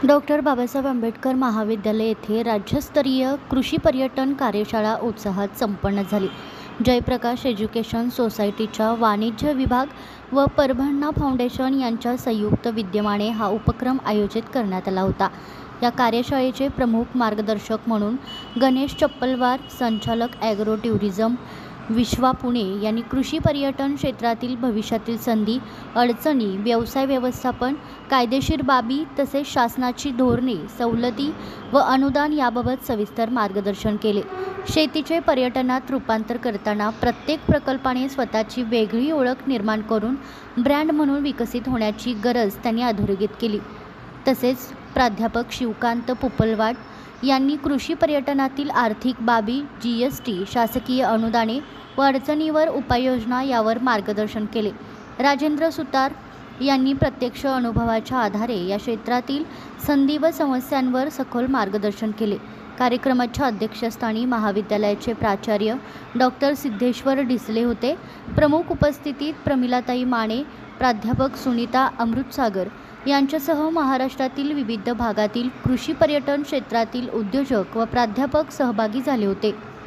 Doctor Babasaheb Ambedkar महाविद्यालय येथे राज्यस्तरीय कृषी पर्यटन कार्यशाळा उत्साहात संपन्न झाली. जयप्रकाश एज्युकेशन सोसायटीच्या वाणिज्य विभाग व परभणा फाउंडेशन यांच्या संयुक्त विद्यमाने हा उपक्रम आयोजित करण्यात आला होता. या कार्यशाळेचे प्रमुख मार्गदर्शक म्हणून गणेश चप्पलवार, संचालक ॲग्रो टुरिझम विश्वा पुणे यांनी कृषी पर्यटन क्षेत्रातील भविष्यातील संधी, अडचणी, व्यवसाय व्यवस्थापन, कायदेशीर बाबी तसेच शासनाची धोरणे, सवलती व अनुदान याबाबत सविस्तर मार्गदर्शन केले. शेतीचे पर्यटनात रूपांतर करताना प्रत्येक प्रकल्पाने स्वतःची वेगळी ओळख निर्माण करून ब्रँड म्हणून विकसित होण्याची गरज त्यांनी अधोरेखित केली. तसेच प्राध्यापक शिवकांत पुपलवाड यांनी कृषी पर्यटनातील आर्थिक बाबी, GST, शासकीय अनुदाने व अडचणीवर उपाययोजना यावर मार्गदर्शन केले. राजेंद्र सुतार यांनी प्रत्यक्ष अनुभवाच्या आधारे या क्षेत्रातील संधी व समस्यांवर सखोल मार्गदर्शन केले. कार्यक्रमाच्या अध्यक्षस्थानी महाविद्यालयाचे प्राचार्य डॉक्टर सिद्धेश्वर डिसले होते. प्रमुख उपस्थितीत प्रमिलाताई माने, प्राध्यापक सुनीता अमृतसागर यांच्यासह महाराष्ट्रातील विविध भागातील कृषी पर्यटन क्षेत्रातील उद्योजक व प्राध्यापक सहभागी झाले होते.